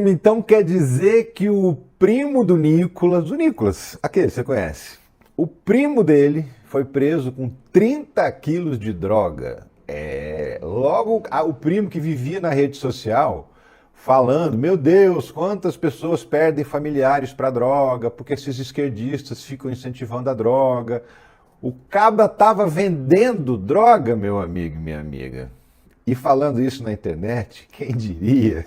Então quer dizer que o primo do Nicolas, aquele você conhece, o primo dele foi preso com 30 quilos de droga. Logo o primo que vivia na rede social falando, meu Deus, quantas pessoas perdem familiares para droga, porque esses esquerdistas ficam incentivando a droga. O cabra estava vendendo droga, meu amigo e minha amiga. E falando isso na internet, quem diria?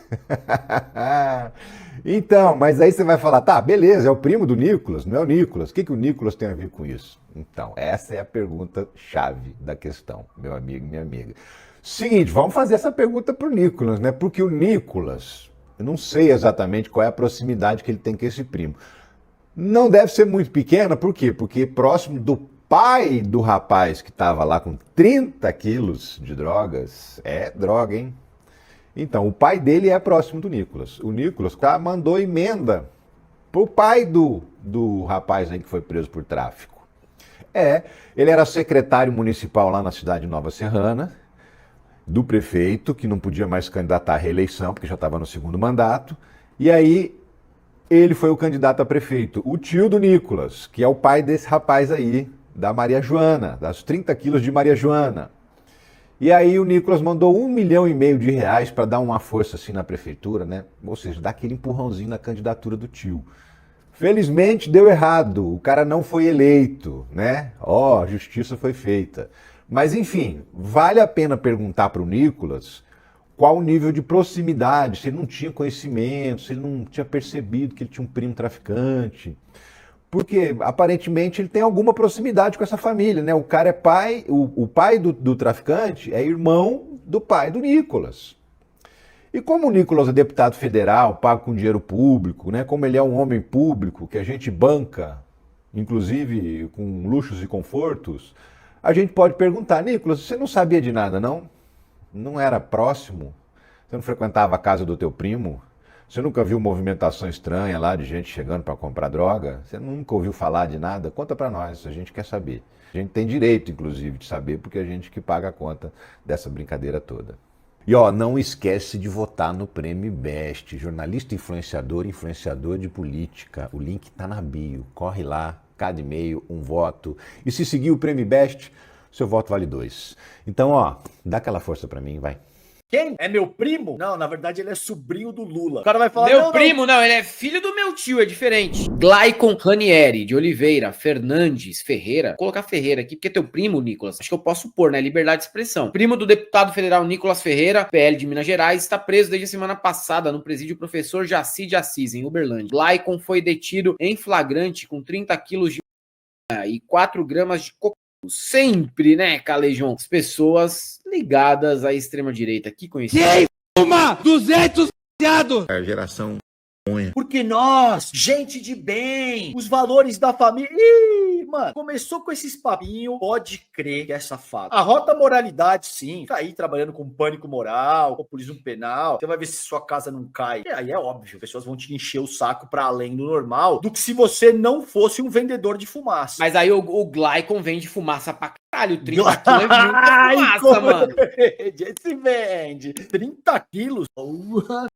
Então, mas aí você vai falar, tá, beleza, é o primo do Nicolas, não é o Nicolas. O que o Nicolas tem a ver com isso? Então, essa é a pergunta chave da questão, meu amigo e minha amiga. Seguinte, vamos fazer essa pergunta pro Nicolas, né? Porque o Nicolas, eu não sei exatamente qual é a proximidade que ele tem com esse primo. Não deve ser muito pequena, por quê? Porque próximo do pai do rapaz que estava lá com 30 quilos de drogas, é droga, hein? Então, o pai dele é próximo do Nicolas. O Nicolas mandou emenda pro pai do rapaz aí que foi preso por tráfico. Ele era secretário municipal lá na cidade de Nova Serrana, do prefeito, que não podia mais se candidatar à reeleição, porque já estava no segundo mandato. E aí ele foi o candidato a prefeito, o tio do Nicolas, que é o pai desse rapaz aí, da Maria Joana, das 30 quilos de Maria Joana. E aí o Nicolas mandou R$ 1,5 milhão para dar uma força assim na prefeitura, né? Ou seja, dar aquele empurrãozinho na candidatura do tio. Felizmente deu errado, o cara não foi eleito, né? A justiça foi feita. Mas enfim, vale a pena perguntar para o Nicolas qual o nível de proximidade, se ele não tinha conhecimento, se ele não tinha percebido que ele tinha um primo traficante. Porque aparentemente ele tem alguma proximidade com essa família, né? O cara é pai, o pai do traficante é irmão do pai do Nicolas. E como o Nicolas é deputado federal, pago com dinheiro público, né? Como ele é um homem público, que a gente banca, inclusive com luxos e confortos, a gente pode perguntar, Nicolas, você não sabia de nada, não? Não era próximo? Você não frequentava a casa do teu primo? Você nunca viu movimentação estranha lá de gente chegando para comprar droga? Você nunca ouviu falar de nada? Conta para nós, a gente quer saber. A gente tem direito, inclusive, de saber, porque a gente que paga a conta dessa brincadeira toda. E não esquece de votar no Prêmio Best, jornalista influenciador, influenciador de política. O link tá na bio. Corre lá, cada e-mail, um voto. E se seguir o Prêmio Best, seu voto vale 2. Então, dá aquela força para mim, vai. Quem? É meu primo? Não, na verdade ele é sobrinho do Lula. O cara vai falar... Meu primo, não, ele é filho do meu tio, é diferente. Glaicon Ranieri, de Oliveira, Fernandes, Ferreira. Vou colocar Ferreira aqui, porque é teu primo, Nicolas. Acho que eu posso pôr, né? Liberdade de expressão. Primo do deputado federal Nicolas Ferreira, PL de Minas Gerais, está preso desde a semana passada no presídio professor Jaci de Assis, em Uberlândia. Glaicon foi detido em flagrante com 30 quilos de e 4 gramas de cocaína. Sempre, né, Calejon? As pessoas ligadas à extrema-direita. Que conhecido. Quem fuma 200 É a geração ruim. Porque nós, gente de bem, os valores da família... Ih, mano, começou com esses papinhos, pode crer que é safado. A rota moralidade, sim, fica aí trabalhando com pânico moral, populismo penal, você vai ver se sua casa não cai. E aí é óbvio, pessoas vão te encher o saco pra além do normal, do que se você não fosse um vendedor de fumaça. Mas aí o Glaicon vende fumaça pra caralho. 30 quilos é muita fumaça, mano. Esse vende 30 quilos.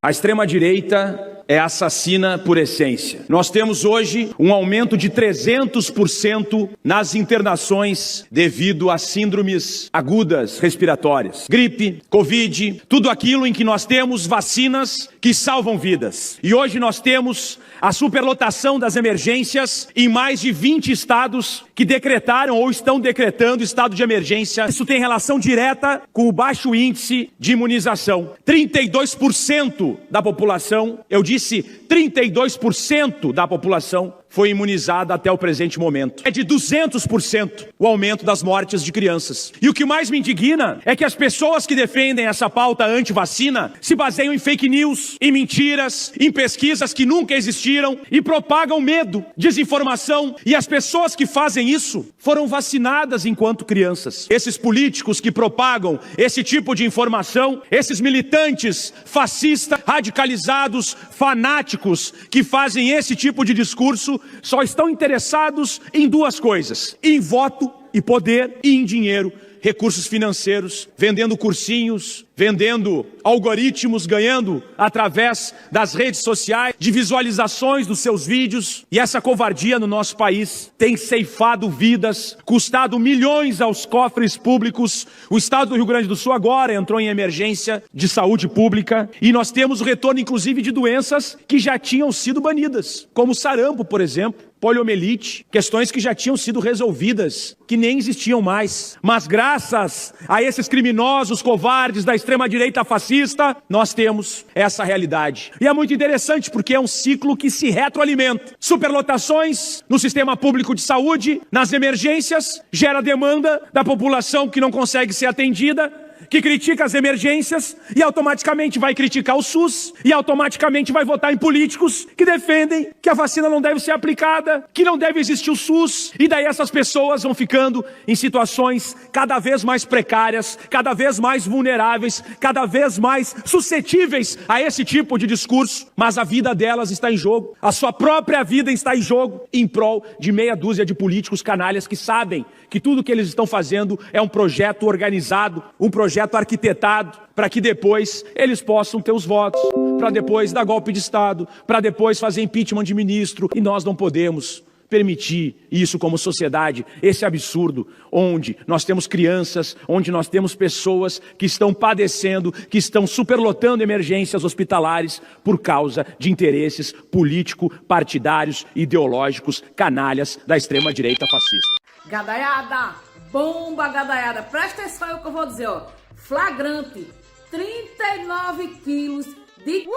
A extrema-direita é assassina por essência. Nós temos hoje um aumento de 300% nas internações devido a síndromes agudas respiratórias. Gripe, Covid, tudo aquilo em que nós temos vacinas que salvam vidas. E hoje nós temos a superlotação das emergências em mais de 20 estados que decretaram ou estão decretando estado de emergência. Isso tem relação direta com o baixo índice de imunização. 32% da população, eu disse 32% da população foi imunizada até o presente momento. É de 200% o aumento das mortes de crianças. E o que mais me indigna é que as pessoas que defendem essa pauta anti-vacina se baseiam em fake news, em mentiras, em pesquisas que nunca existiram e propagam medo, desinformação. E as pessoas que fazem isso foram vacinadas enquanto crianças. Esses políticos que propagam esse tipo de informação, esses militantes fascistas, radicalizados, fanáticos que fazem esse tipo de discurso, só estão interessados em duas coisas: em voto e poder e em dinheiro, recursos financeiros, vendendo cursinhos, vendendo algoritmos, ganhando através das redes sociais, de visualizações dos seus vídeos. E essa covardia no nosso país tem ceifado vidas, custado milhões aos cofres públicos. O estado do Rio Grande do Sul agora entrou em emergência de saúde pública e nós temos o retorno, inclusive, de doenças que já tinham sido banidas, como sarampo, por exemplo, poliomielite, questões que já tinham sido resolvidas, que nem existiam mais. Mas graças a esses criminosos covardes da extrema-direita fascista, nós temos essa realidade. E é muito interessante porque é um ciclo que se retroalimenta. Superlotações no sistema público de saúde, nas emergências, gera demanda da população que não consegue ser atendida, que critica as emergências e automaticamente vai criticar o SUS e automaticamente vai votar em políticos que defendem que a vacina não deve ser aplicada, que não deve existir o SUS, e daí essas pessoas vão ficando em situações cada vez mais precárias, cada vez mais vulneráveis, cada vez mais suscetíveis a esse tipo de discurso, mas a vida delas está em jogo, a sua própria vida está em jogo, em prol de meia dúzia de políticos canalhas que sabem que tudo que eles estão fazendo é um projeto organizado, um projeto arquitetado, para que depois eles possam ter os votos, para depois dar golpe de Estado, para depois fazer impeachment de ministro. E nós não podemos permitir isso como sociedade, esse absurdo, onde nós temos crianças, onde nós temos pessoas que estão padecendo, que estão superlotando emergências hospitalares por causa de interesses político-partidários, ideológicos, canalhas da extrema-direita fascista. Gadaiada, bomba gadaiada, presta atenção no que eu vou dizer, ó. Flagrante, 39 quilos de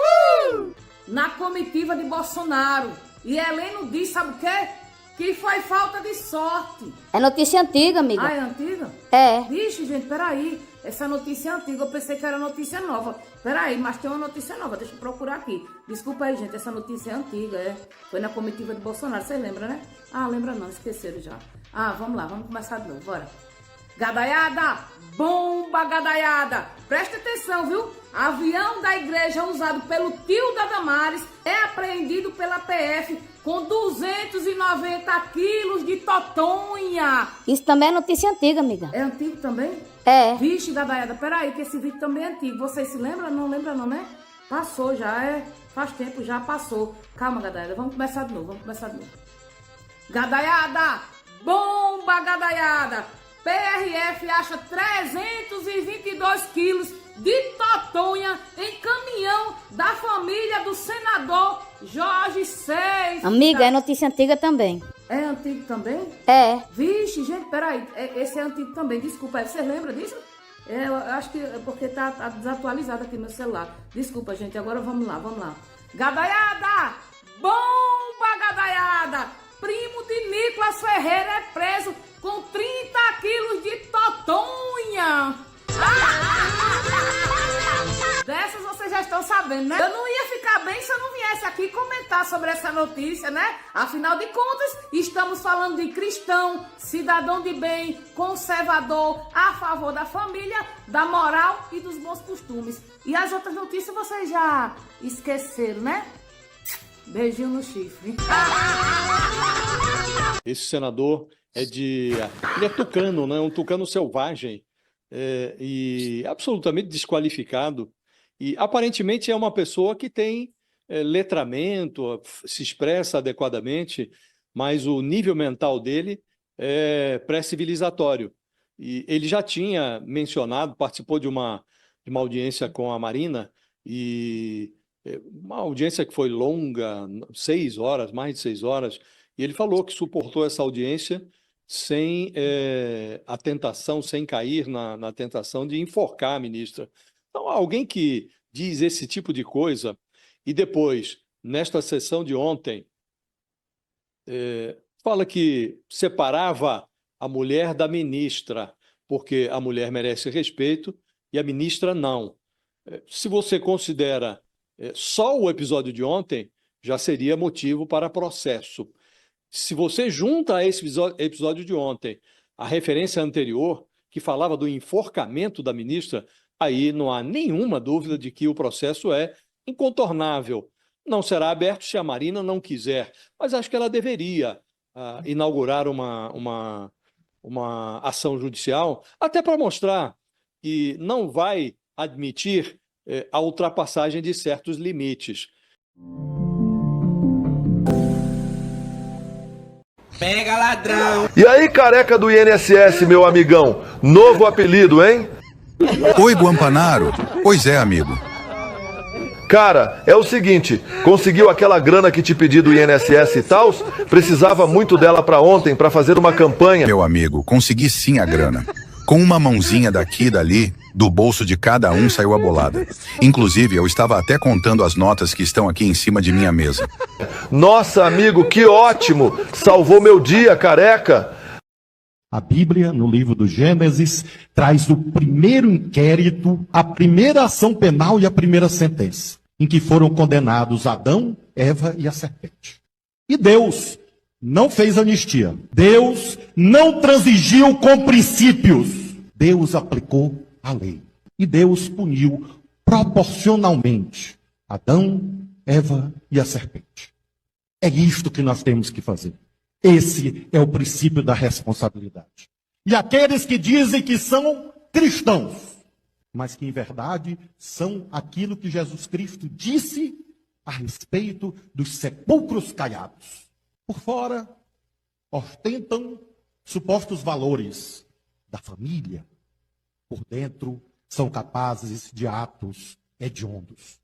na comitiva de Bolsonaro. E Heleno disse, sabe o quê? Que foi falta de sorte. É notícia antiga, amiga. Ah, é antiga? É. Vixe, gente, peraí. Essa notícia é antiga, eu pensei que era notícia nova. Peraí, mas tem uma notícia nova, deixa eu procurar aqui. Desculpa aí, gente, essa notícia é antiga, é. Foi na comitiva de Bolsonaro, vocês lembram, né? Ah, lembra não, esqueceram já. Ah, vamos lá, vamos começar de novo, bora. Gadaiada, bomba gadaiada. Presta atenção, viu? Avião da igreja usado pelo tio da Damares é apreendido pela PF com 290 quilos de totonha. Isso também é notícia antiga, amiga. É antigo também? É. Vixe, gadaiada, peraí, que esse vídeo também é antigo. Vocês se lembram? Não lembram não, né? Passou já, faz tempo, já passou. Calma, gadaiada, vamos começar de novo, Gadaiada, bomba gadaiada. PRF acha 322 quilos de totonha em caminhão da família do senador Jorge Seis. Amiga, é notícia antiga também. É antigo também? É. Vixe, gente, peraí. Esse é antigo também, desculpa. Você lembra disso? Eu acho que é porque tá desatualizado aqui no celular. Desculpa, gente. Agora vamos lá. Gadaiada! Bomba gadaiada! Primo de Nicolas Ferreira é preso com 30 quilos de totonha. Dessas vocês já estão sabendo, né? Eu não ia ficar bem se eu não viesse aqui comentar sobre essa notícia, né? Afinal de contas, estamos falando de cristão, cidadão de bem, conservador, a favor da família, da moral e dos bons costumes. E as outras notícias vocês já esqueceram, né? Beijinho no chifre. Esse senador ele é tucano, né? Um tucano selvagem e absolutamente desqualificado. E aparentemente é uma pessoa que tem letramento, se expressa adequadamente, mas o nível mental dele é pré-civilizatório. E ele já tinha mencionado, participou de uma audiência com a Marina, e uma audiência que foi longa, 6 horas, mais de 6 horas, e ele falou que suportou essa audiência sem a tentação, sem cair na tentação de enforcar a ministra. Então, alguém que diz esse tipo de coisa e depois, nesta sessão de ontem, fala que separava a mulher da ministra, porque a mulher merece respeito e a ministra não. Se você considera só o episódio de ontem, já seria motivo para processo. Se você junta a esse episódio de ontem a referência anterior, que falava do enforcamento da ministra, aí não há nenhuma dúvida de que o processo é incontornável. Não será aberto se a Marina não quiser, mas acho que ela deveria inaugurar uma ação judicial, até para mostrar que não vai admitir a ultrapassagem de certos limites. Pega ladrão! E aí, careca do INSS, meu amigão? Novo apelido, hein? Oi, Guampanaro. Pois é, amigo. Cara, é o seguinte, conseguiu aquela grana que te pedi do INSS e tal? Precisava muito dela pra ontem, pra fazer uma campanha. Meu amigo, consegui sim a grana. Com uma mãozinha daqui e dali, do bolso de cada um saiu a bolada. Inclusive, eu estava até contando as notas que estão aqui em cima de minha mesa. Nossa, amigo, que ótimo! Salvou meu dia, careca! A Bíblia, no livro do Gênesis, traz o primeiro inquérito, a primeira ação penal e a primeira sentença, em que foram condenados Adão, Eva e a serpente. E Deus não fez anistia. Deus não transigiu com princípios. Deus aplicou a lei. E Deus puniu proporcionalmente Adão, Eva e a serpente. É isto que nós temos que fazer. Esse é o princípio da responsabilidade. E aqueles que dizem que são cristãos, mas que em verdade são aquilo que Jesus Cristo disse a respeito dos sepulcros caiados. Por fora, ostentam supostos valores da família. Por dentro, são capazes de atos hediondos.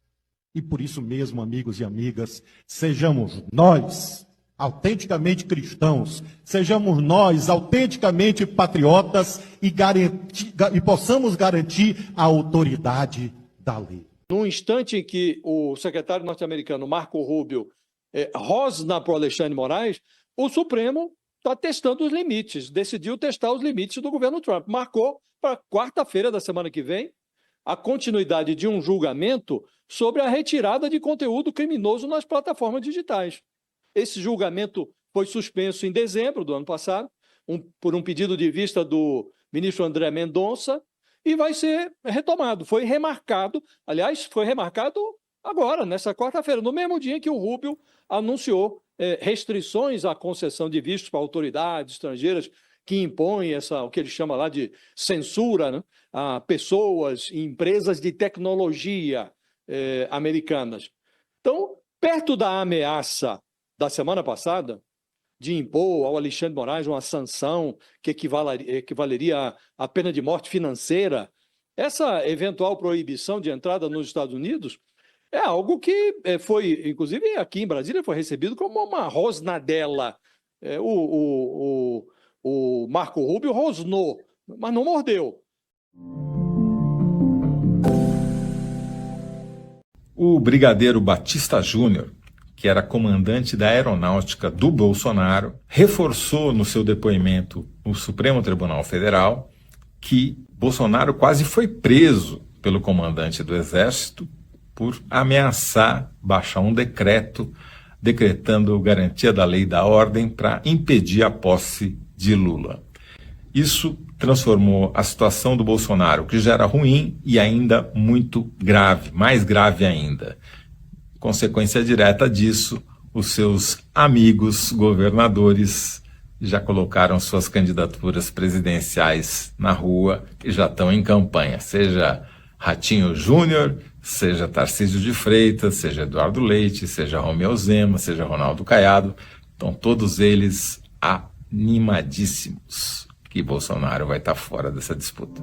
E por isso mesmo, amigos e amigas, sejamos nós autenticamente cristãos, sejamos nós autenticamente patriotas e possamos garantir a autoridade da lei. No instante em que o secretário norte-americano Marco Rubio rosna para o Alexandre de Moraes, o Supremo está testando os limites, decidiu testar os limites do governo Trump. Marcou para quarta-feira da semana que vem a continuidade de um julgamento sobre a retirada de conteúdo criminoso nas plataformas digitais. Esse julgamento foi suspenso em dezembro do ano passado, por um pedido de vista do ministro André Mendonça, e vai ser retomado. Foi remarcado, aliás, foi remarcado agora, nessa quarta-feira, no mesmo dia em que o Rubio anunciou restrições à concessão de vistos para autoridades estrangeiras que impõem o que ele chama lá de censura, né, a pessoas e empresas de tecnologia americanas. Então, perto da ameaça da semana passada, de impor ao Alexandre de Moraes uma sanção que equivaleria à pena de morte financeira, essa eventual proibição de entrada nos Estados Unidos é algo que foi, inclusive aqui em Brasília, foi recebido como uma rosnadela. O Marco Rubio rosnou, mas não mordeu. O brigadeiro Batista Júnior, que era comandante da aeronáutica do Bolsonaro, reforçou no seu depoimento no Supremo Tribunal Federal que Bolsonaro quase foi preso pelo comandante do Exército por ameaçar baixar um decreto decretando garantia da lei e da ordem para impedir a posse de Lula. Isso transformou a situação do Bolsonaro, que já era ruim, e ainda muito grave, mais grave ainda. Consequência direta disso, os seus amigos governadores já colocaram suas candidaturas presidenciais na rua e já estão em campanha, seja Ratinho Júnior, seja Tarcísio de Freitas, seja Eduardo Leite, seja Romeu Zema, seja Ronaldo Caiado. Estão todos eles animadíssimos que Bolsonaro vai estar fora dessa disputa.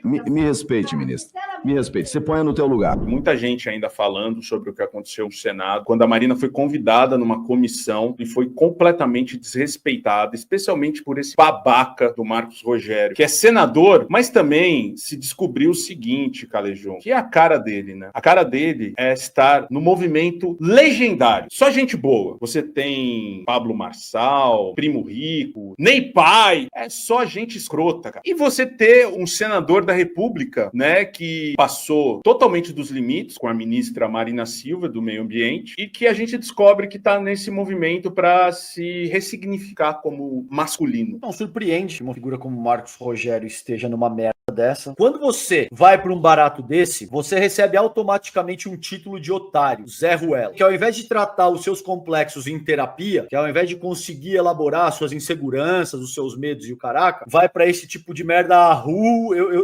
Me respeite, ministro. Me respeite. Você põe no teu lugar. Muita gente ainda falando sobre o que aconteceu no Senado, quando a Marina foi convidada numa comissão e foi completamente desrespeitada, especialmente por esse babaca do Marcos Rogério, que é senador, mas também se descobriu o seguinte, Calejão, que é a cara dele, né? A cara dele é estar no movimento legendário. Só gente boa. Você tem Pablo Marçal, Primo Rico, Ney Pai. É só gente escrota, cara. E você ter um senador da República, né, que passou totalmente dos limites com a ministra Marina Silva, do Meio Ambiente, e que a gente descobre que está nesse movimento para se ressignificar como masculino. Não surpreende que uma figura como Marcos Rogério esteja numa merda dessa. Quando você vai para um barato desse, você recebe automaticamente um título de otário, Zé Ruela, que ao invés de tratar os seus complexos em terapia, que ao invés de conseguir elaborar suas inseguranças, os seus medos e o caraca, vai para esse tipo de merda,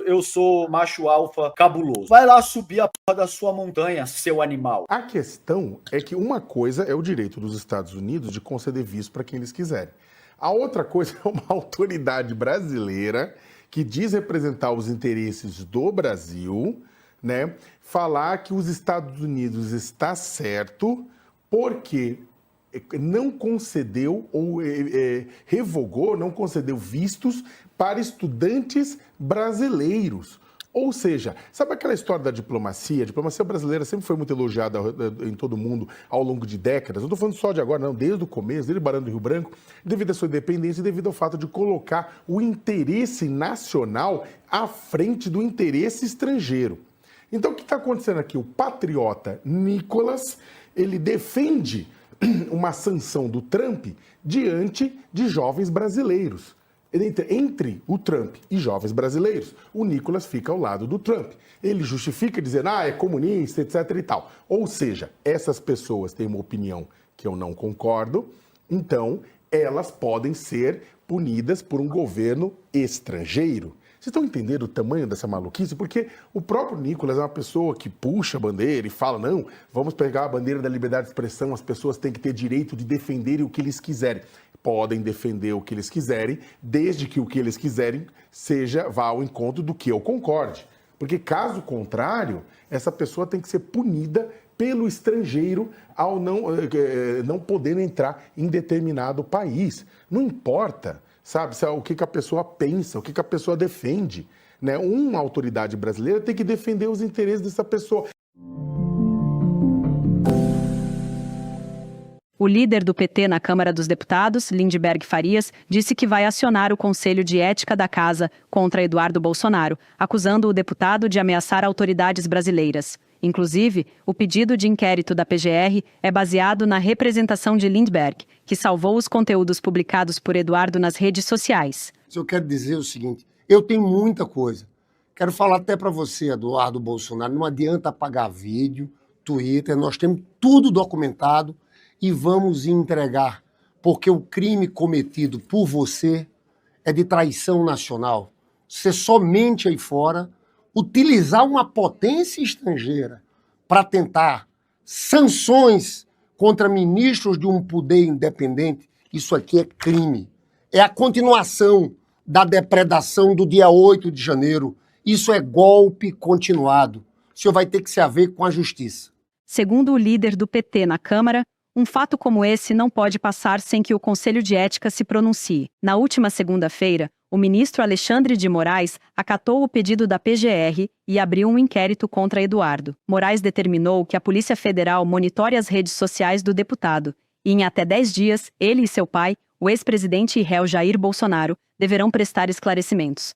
eu sou macho alfa cabuloso. Vai lá subir a porra da sua montanha, seu animal. A questão é que uma coisa é o direito dos Estados Unidos de conceder visto para quem eles quiserem. A outra coisa é uma autoridade brasileira que diz representar os interesses do Brasil, né, falar que os Estados Unidos está certo porque não concedeu ou revogou, não concedeu vistos para estudantes brasileiros. Ou seja, sabe aquela história da diplomacia? A diplomacia brasileira sempre foi muito elogiada em todo mundo ao longo de décadas. Não estou falando só de agora, não. Desde o começo, desde o Barão do Rio Branco, devido à sua independência e devido ao fato de colocar o interesse nacional à frente do interesse estrangeiro. Então, o que está acontecendo aqui? O patriota Nicolas, ele defende uma sanção do Trump diante de jovens brasileiros. Entre o Trump e jovens brasileiros, o Nicolas fica ao lado do Trump. Ele justifica dizendo, é comunista, etc e tal. Ou seja, essas pessoas têm uma opinião que eu não concordo, então elas podem ser punidas por um governo estrangeiro. Vocês estão entendendo o tamanho dessa maluquice? Porque o próprio Nicolas é uma pessoa que puxa a bandeira e fala, não, vamos pegar a bandeira da liberdade de expressão, as pessoas têm que ter direito de defenderem o que eles quiserem. Podem defender o que eles quiserem, desde que o que eles quiserem vá ao encontro do que eu concorde. Porque, caso contrário, essa pessoa tem que ser punida pelo estrangeiro ao não poder entrar em determinado país. Não importa, sabe, o que a pessoa pensa, o que a pessoa defende, né? Uma autoridade brasileira tem que defender os interesses dessa pessoa. O líder do PT na Câmara dos Deputados, Lindbergh Farias, disse que vai acionar o Conselho de Ética da Casa contra Eduardo Bolsonaro, acusando o deputado de ameaçar autoridades brasileiras. Inclusive, o pedido de inquérito da PGR é baseado na representação de Lindbergh, que salvou os conteúdos publicados por Eduardo nas redes sociais. Eu quero dizer o seguinte, eu tenho muita coisa. Quero falar até para você, Eduardo Bolsonaro, não adianta apagar vídeo, Twitter, nós temos tudo documentado, e vamos entregar, porque o crime cometido por você é de traição nacional. Você somente aí fora utilizar uma potência estrangeira para tentar sanções contra ministros de um poder independente, isso aqui é crime. É a continuação da depredação do dia 8 de janeiro. Isso é golpe continuado. O senhor vai ter que se haver com a justiça. Segundo o líder do PT na Câmara, um fato como esse não pode passar sem que o Conselho de Ética se pronuncie. Na última segunda-feira, o ministro Alexandre de Moraes acatou o pedido da PGR e abriu um inquérito contra Eduardo. Moraes determinou que a Polícia Federal monitore as redes sociais do deputado e, em até 10 dias, ele e seu pai, o ex-presidente e réu Jair Bolsonaro, deverão prestar esclarecimentos.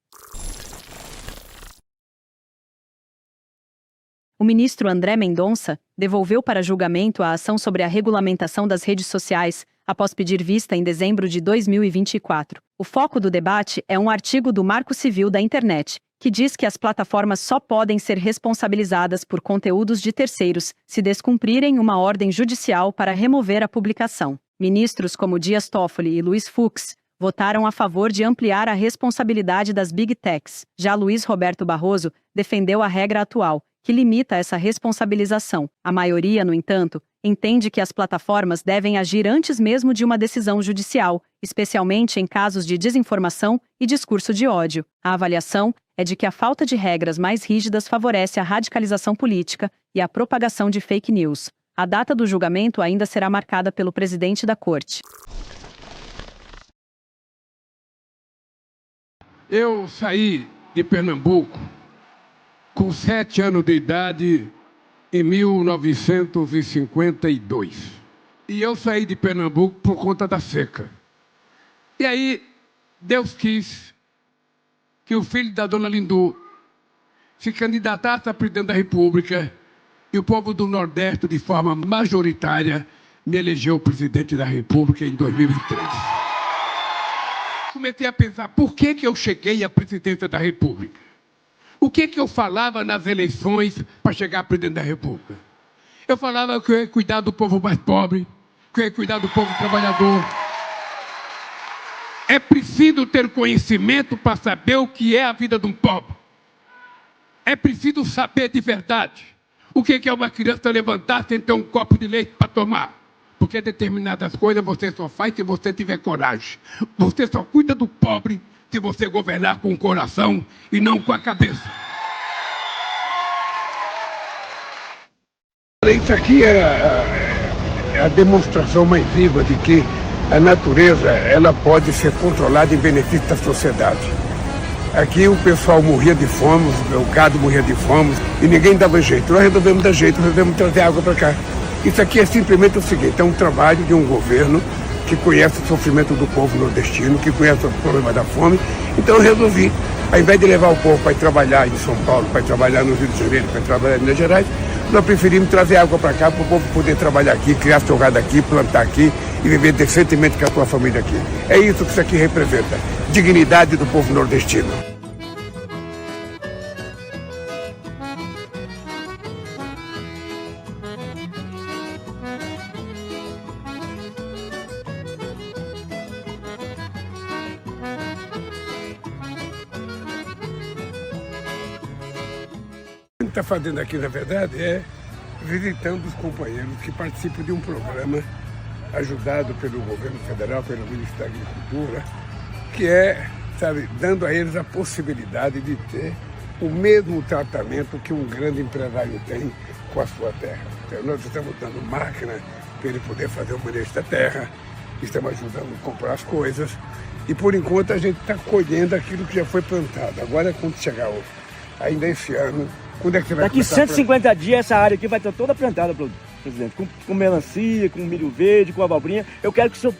O ministro André Mendonça devolveu para julgamento a ação sobre a regulamentação das redes sociais após pedir vista em dezembro de 2024. O foco do debate é um artigo do Marco Civil da Internet, que diz que as plataformas só podem ser responsabilizadas por conteúdos de terceiros se descumprirem uma ordem judicial para remover a publicação. Ministros como Dias Toffoli e Luiz Fux votaram a favor de ampliar a responsabilidade das Big Techs. Já Luiz Roberto Barroso defendeu a regra atual, que limita essa responsabilização. A maioria, no entanto, entende que as plataformas devem agir antes mesmo de uma decisão judicial, especialmente em casos de desinformação e discurso de ódio. A avaliação é de que a falta de regras mais rígidas favorece a radicalização política e a propagação de fake news. A data do julgamento ainda será marcada pelo presidente da Corte. Eu saí de Pernambuco com 7 anos de idade, em 1952. E eu saí de Pernambuco por conta da seca. E aí, Deus quis que o filho da dona Lindu se candidatasse a presidente da República e o povo do Nordeste, de forma majoritária, me elegeu presidente da República em 2003. Comecei a pensar, por que eu cheguei à presidência da República? O que eu falava nas eleições para chegar a presidente da República? Eu falava que eu ia cuidar do povo mais pobre, que eu ia cuidar do povo trabalhador. É preciso ter conhecimento para saber o que é a vida de um pobre. É preciso saber de verdade o que é uma criança levantar sem ter um copo de leite para tomar. Porque determinadas coisas você só faz se você tiver coragem. Você só cuida do pobre se você governar com o coração e não com a cabeça. Isso aqui é a demonstração mais viva de que a natureza ela pode ser controlada em benefício da sociedade. Aqui o pessoal morria de fome, o gado morria de fome e ninguém dava jeito. Nós resolvemos dar jeito, resolvemos trazer água para cá. Isso aqui é simplesmente o seguinte, é um trabalho de um governo que conhece o sofrimento do povo nordestino, que conhece o problema da fome. Então eu resolvi, ao invés de levar o povo para ir trabalhar em São Paulo, para ir trabalhar no Rio de Janeiro, para ir trabalhar em Minas Gerais, nós preferimos trazer água para cá para o povo poder trabalhar aqui, criar seu gado aqui, plantar aqui e viver decentemente com a sua família aqui. É isso que isso aqui representa, dignidade do povo nordestino. O que está fazendo aqui, na verdade, é visitando os companheiros que participam de um programa ajudado pelo governo federal, pelo Ministério da Agricultura, que é, sabe, dando a eles a possibilidade de ter o mesmo tratamento que um grande empresário tem com a sua terra. Então, nós estamos dando máquina para ele poder fazer o manejo da terra, estamos ajudando a comprar as coisas e, por enquanto, a gente está colhendo aquilo que já foi plantado. Agora, quando chegar ainda esse ano, quando é que você vai Daqui 150 dias essa área aqui vai estar toda plantada, presidente, com melancia, com milho verde, com abobrinha. Eu quero que o senhor...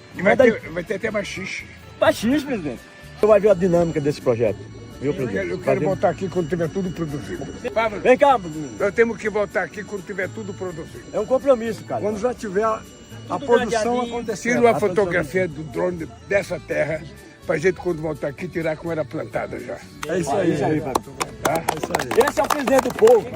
Vai ter até machixe. Machixe, presidente. Você vai ver a dinâmica desse projeto. Viu, presidente? Eu quero voltar aqui quando tiver tudo produzido. Vem cá, presidente. Nós temos que voltar aqui quando tiver tudo produzido. É um compromisso, cara. Quando já tiver a produção acontecendo. Tira uma fotografia do drone dessa terra pra gente, quando voltar aqui, tirar como era plantada já. É isso aí, Tá? Esse é o presidente do povo.